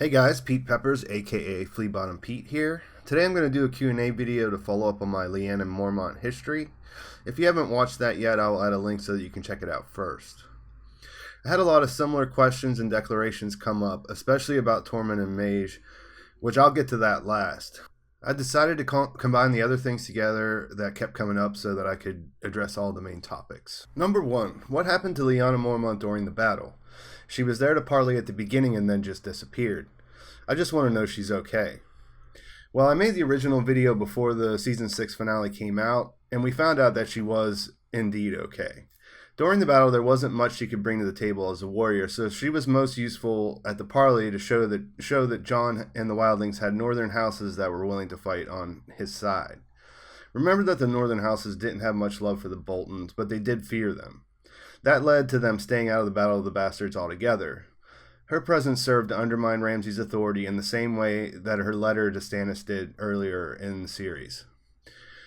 Hey guys, Pete Peppers, aka Flea Bottom Pete here. Today I'm going to do a Q&A video to follow up on my Lyanna Mormont history. If you haven't watched that yet, I'll add a link so that you can check it out first. I had a lot of similar questions and declarations come up, especially about Tormund and Maege, which I'll get to that last. I decided to combine the other things together that kept coming up so that I could address all the main topics. Number 1. What happened to Lyanna Mormont during the battle? She was there to parley at the beginning and then just disappeared. I just want to know she's okay. Well, I made the original video before the Season 6 finale came out, and we found out that she was indeed okay. During the battle, there wasn't much she could bring to the table as a warrior, so she was most useful at the parley to show that Jon and the wildlings had northern houses that were willing to fight on his side. Remember that the northern houses didn't have much love for the Boltons, but they did fear them. That led to them staying out of the Battle of the Bastards altogether. Her presence served to undermine Ramsay's authority in the same way that her letter to Stannis did earlier in the series.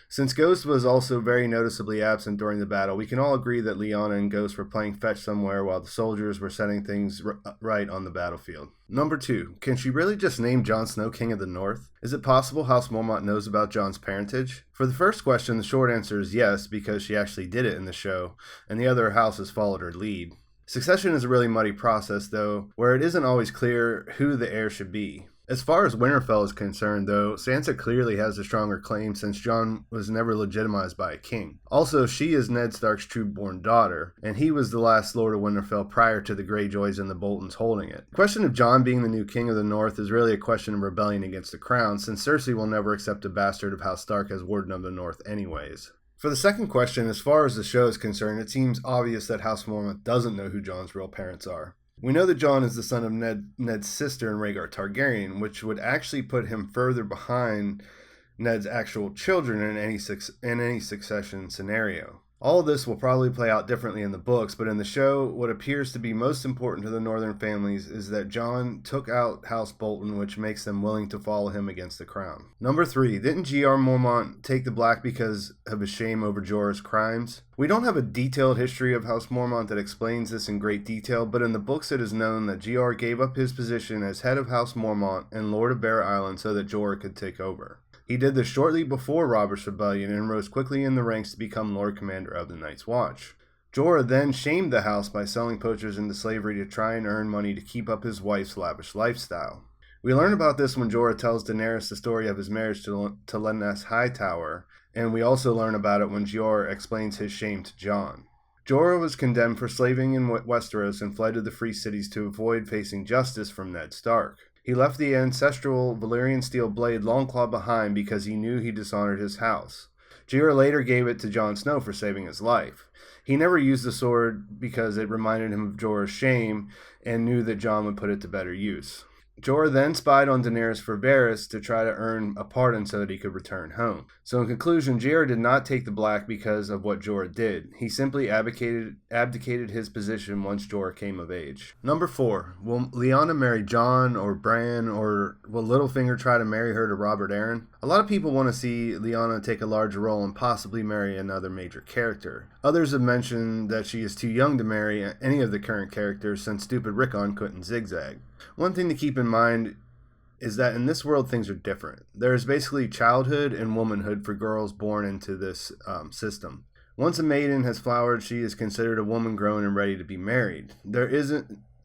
Since Ghost was also very noticeably absent during the battle, we can all agree that Lyanna and Ghost were playing fetch somewhere while the soldiers were setting things right on the battlefield. Number 2. Can she really just name Jon Snow King of the North? Is it possible House Mormont knows about Jon's parentage? For the first question, the short answer is yes, because she actually did it in the show, and the other houses followed her lead. Succession is a really muddy process, though, where it isn't always clear who the heir should be. As far as Winterfell is concerned, though, Sansa clearly has a stronger claim since Jon was never legitimized by a king. Also, she is Ned Stark's true-born daughter, and he was the last Lord of Winterfell prior to the Greyjoys and the Boltons holding it. The question of Jon being the new king of the North is really a question of rebellion against the crown, since Cersei will never accept a bastard of House Stark as Warden of the North anyways. For the second question, as far as the show is concerned, it seems obvious that House Mormont doesn't know who Jon's real parents are. We know that Jon is the son of Ned's sister and Rhaegar Targaryen, which would actually put him further behind Ned's actual children in any succession scenario. All of this will probably play out differently in the books, but in the show, what appears to be most important to the northern families is that Jon took out House Bolton, which makes them willing to follow him against the crown. Number 3, didn't Jeor Mormont take the black because of his shame over Jorah's crimes? We don't have a detailed history of House Mormont that explains this in great detail, but in the books it is known that Jeor gave up his position as head of House Mormont and Lord of Bear Island so that Jorah could take over. He did this shortly before Robert's Rebellion and rose quickly in the ranks to become Lord Commander of the Night's Watch. Jorah then shamed the house by selling poachers into slavery to try and earn money to keep up his wife's lavish lifestyle. We learn about this when Jorah tells Daenerys the story of his marriage to Lyness Hightower, and we also learn about it when Jeor explains his shame to Jon. Jorah was condemned for slaving in Westeros and fled to the Free Cities to avoid facing justice from Ned Stark. He left the ancestral Valyrian steel blade Longclaw behind because he knew he dishonored his house. Jeor later gave it to Jon Snow for saving his life. He never used the sword because it reminded him of Jorah's shame and knew that Jon would put it to better use. Jorah then spied on Daenerys for Varys to try to earn a pardon so that he could return home. So in conclusion, Jeor did not take the black because of what Jorah did. He simply abdicated his position once Jorah came of age. Number 4. Will Lyanna marry Jon or Bran, or will Littlefinger try to marry her to Robert Arryn? A lot of people want to see Lyanna take a larger role and possibly marry another major character. Others have mentioned that she is too young to marry any of the current characters since stupid Rickon couldn't zigzag. One thing to keep in mind is that in this world things are different. There is basically childhood and womanhood for girls born into this system. Once a maiden has flowered, she is considered a woman grown and ready to be married. There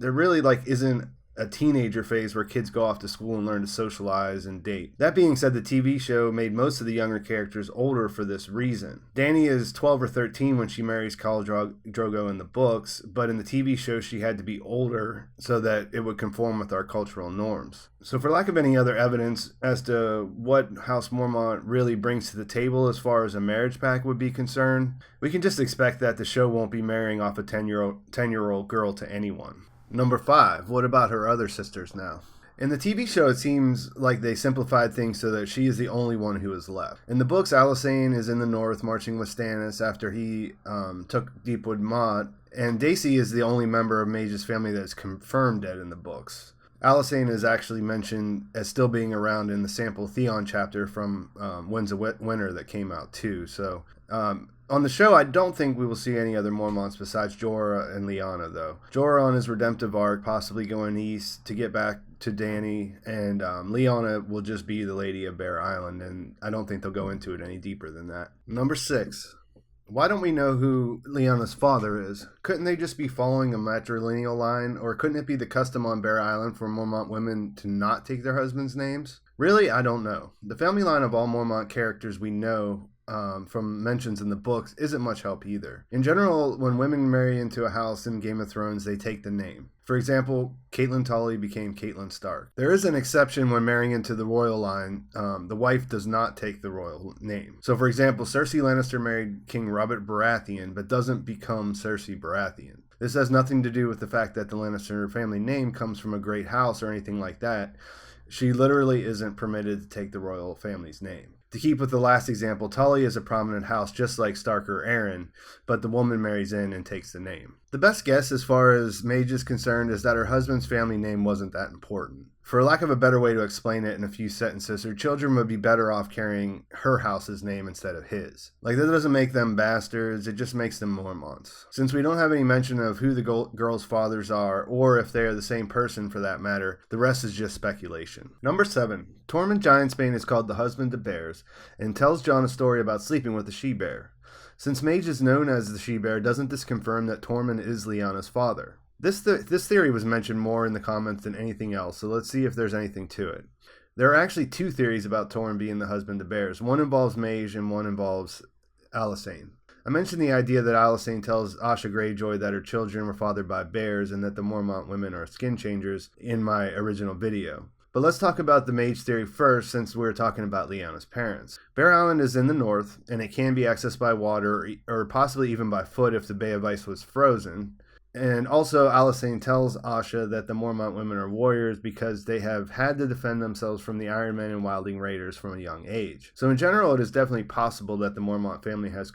really isn't a teenager phase where kids go off to school and learn to socialize and date. That being said, the TV show made most of the younger characters older for this reason. Dany is 12 or 13 when she marries Khal Drogo in the books, but in the TV show she had to be older so that it would conform with our cultural norms. So for lack of any other evidence as to what House Mormont really brings to the table as far as a marriage pact would be concerned, we can just expect that the show won't be marrying off a 10-year-old girl to anyone. Number 5. What about her other sisters now? In the TV show, it seems like they simplified things so that she is the only one who is left. In the books, Alysanne is in the north marching with Stannis after he took Deepwood Motte, and Dacey is the only member of Maege's family that is confirmed dead in the books. Alysanne is actually mentioned as still being around in the Sample Theon chapter from Winds of Winter that came out too. So on the show, I don't think we will see any other Mormonts besides Jorah and Lyanna, though. Jorah on his redemptive arc, possibly going east to get back to Dany, and Lyanna will just be the Lady of Bear Island, and I don't think they'll go into it any deeper than that. Number 6. Why don't we know who Lyanna's father is? Couldn't they just be following a matrilineal line, or couldn't it be the custom on Bear Island for Mormont women to not take their husbands' names? Really, I don't know. The family line of all Mormont characters we know from mentions in the books isn't much help either. In general, when women marry into a house in Game of Thrones, they take the name. For example, Catelyn Tully became Catelyn Stark. There is an exception when marrying into the royal line. The wife does not take the royal name. So for example, Cersei Lannister married King Robert Baratheon, but doesn't become Cersei Baratheon. This has nothing to do with the fact that the Lannister family name comes from a great house or anything like that. She literally isn't permitted to take the royal family's name. To keep with the last example, Tully is a prominent house just like Stark or Arryn, but the woman marries in and takes the name. The best guess as far as Maege is concerned is that her husband's family name wasn't that important. For lack of a better way to explain it in a few sentences, her children would be better off carrying her house's name instead of his. Like, that doesn't make them bastards, it just makes them Mormonts. Since we don't have any mention of who the girls' fathers are, or if they are the same person for that matter, the rest is just speculation. Number 7. Tormund Giantsbane is called the husband of bears, and tells Jon a story about sleeping with a she-bear. Since Maege is known as the she-bear, doesn't this confirm that Tormund is Lyanna's father? This theory was mentioned more in the comments than anything else, so let's see if there's anything to it. There are actually 2 theories about Tormund being the husband of bears. One involves Maege and one involves Alysanne. I mentioned the idea that Alysanne tells Asha Greyjoy that her children were fathered by bears and that the Mormont women are skin changers in my original video. But let's talk about the Maege theory first, since we're talking about Lyanna's parents. Bear Island is in the north, and it can be accessed by water or possibly even by foot if the Bay of Ice was frozen. And also, Alysanne tells Asha that the Mormont women are warriors because they have had to defend themselves from the Iron Men and Wildling Raiders from a young age. So in general, it is definitely possible that the Mormont family has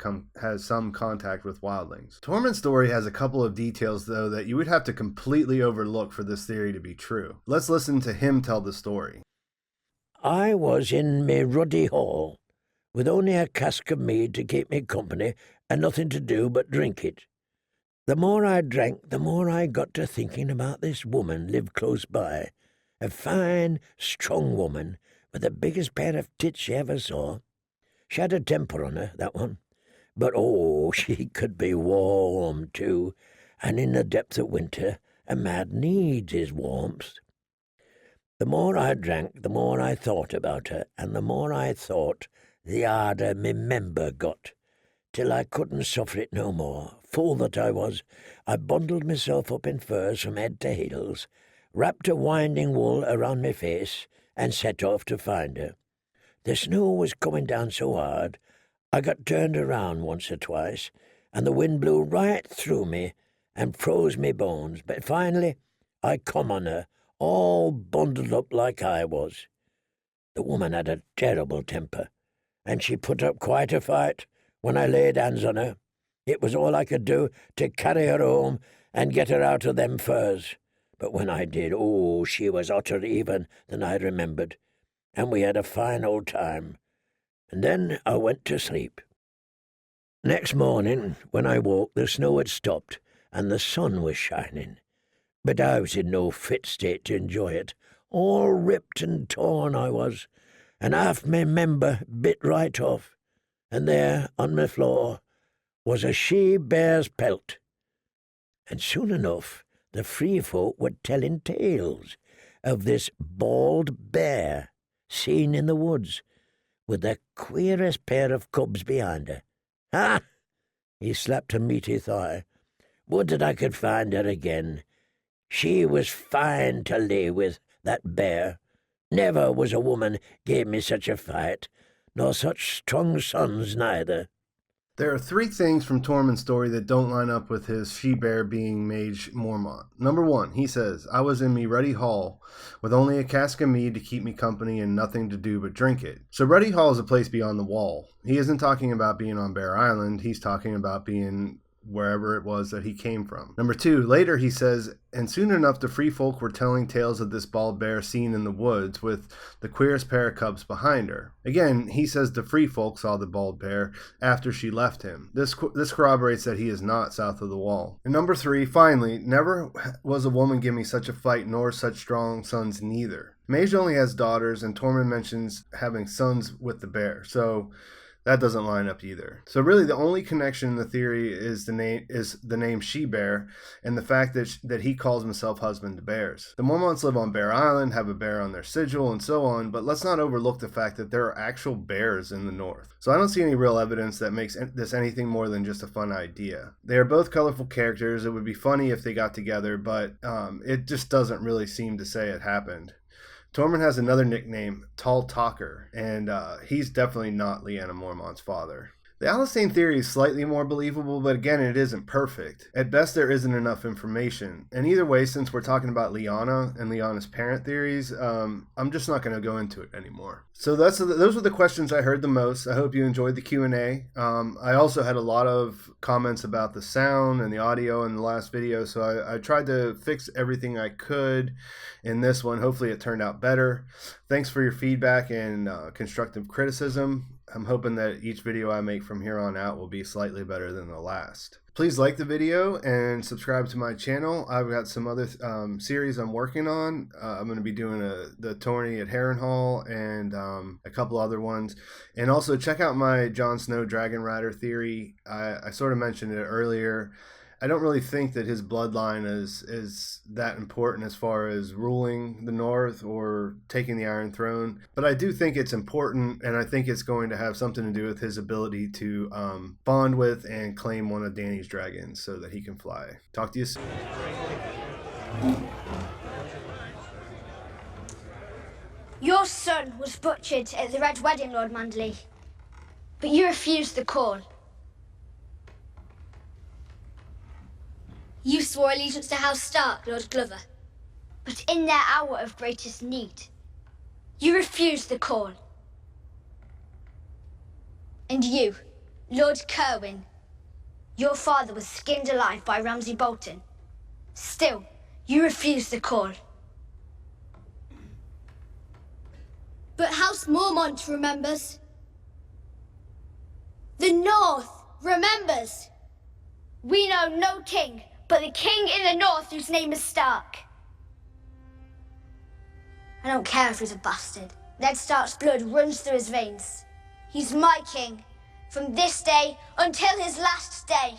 some contact with wildlings. Tormund's story has a couple of details, though, that you would have to completely overlook for this theory to be true. Let's listen to him tell the story. I was in me ruddy hall, with only a cask of mead to keep me company and nothing to do but drink it. The more I drank, the more I got to thinking about this woman lived close by, a fine, strong woman with the biggest pair of tits you ever saw. She had a temper on her, that one, but oh, she could be warm too, and in the depth of winter a man needs his warmth. The more I drank, the more I thought about her, and the more I thought, the harder me member got, till I couldn't suffer it no more. Fool that I was, I bundled myself up in furs from head to heels, wrapped a winding wool around my face, and set off to find her. The snow was coming down so hard, I got turned around once or twice, and the wind blew right through me and froze me bones, but finally I come on her, all bundled up like I was. The woman had a terrible temper, and she put up quite a fight when I laid hands on her. It was all I could do to carry her home and get her out of them furs. But when I did, oh, she was hotter even than I remembered, and we had a fine old time. And then I went to sleep. Next morning, when I woke, the snow had stopped, and the sun was shining. But I was in no fit state to enjoy it. All ripped and torn I was, and half my member bit right off. And there, on my floor, was a she-bear's pelt. And soon enough, the free folk were telling tales of this bald bear seen in the woods, with the queerest pair of cubs behind her. Ha! He slapped a meaty thigh. Would that I could find her again. She was fine to lay with, that bear. Never was a woman gave me such a fight, nor such strong sons neither. There are 3 things from Tormund's story that don't line up with his she-bear being Maege Mormont. Number 1, he says, I was in me ruddy hall, with only a cask of mead to keep me company and nothing to do but drink it. So ruddy hall is a place beyond the wall. He isn't talking about being on Bear Island, he's talking about being wherever it was that he came from. Number 2, later he says, and soon enough the free folk were telling tales of this bald bear seen in the woods with the queerest pair of cubs behind her. Again, he says the free folk saw the bald bear after she left him. This corroborates that he is not south of the wall. And number 3, finally, never was a woman give me such a fight, nor such strong sons neither. Maege only has daughters, and Tormund mentions having sons with the bear, so that doesn't line up either. So really the only connection in the theory is the name She-Bear and the fact that he calls himself husband to bears. The Mormonts live on Bear Island, have a bear on their sigil, and so on, but let's not overlook the fact that there are actual bears in the north. So I don't see any real evidence that makes this anything more than just a fun idea. They are both colorful characters. It would be funny if they got together, but it just doesn't really seem to say it happened. Tormund has another nickname, Tall Talker, and he's definitely not Lyanna Mormont's father. The Alystane theory is slightly more believable, but again, it isn't perfect. At best, there isn't enough information. And either way, since we're talking about Lyanna and Lyanna's parent theories, I'm just not going to go into it anymore. So those were the questions I heard the most. I hope you enjoyed the Q&A. I also had a lot of comments about the sound and the audio in the last video, so I tried to fix everything I could in this one. Hopefully it turned out better. Thanks for your feedback and constructive criticism. I'm hoping that each video I make from here on out will be slightly better than the last. Please like the video and subscribe to my channel. I've got some other series I'm working on. I'm going to be doing the tourney at Harrenhal and a couple other ones. And also check out my Jon Snow Dragon Rider theory. I sort of mentioned it earlier. I don't really think that his bloodline is that important as far as ruling the North or taking the Iron Throne, but I do think it's important, and I think it's going to have something to do with his ability to bond with and claim one of Dany's dragons so that he can fly. Talk to you soon. Your son was butchered at the Red Wedding, Lord Manderley, but you refused the call. You swore allegiance to House Stark, Lord Glover. But in their hour of greatest need, you refused the call. And you, Lord Kerwin, your father was skinned alive by Ramsay Bolton. Still, you refused the call. But House Mormont remembers. The North remembers. We know no king but the king in the North whose name is Stark. I don't care if he's a bastard. Ned Stark's blood runs through his veins. He's my king from this day until his last day.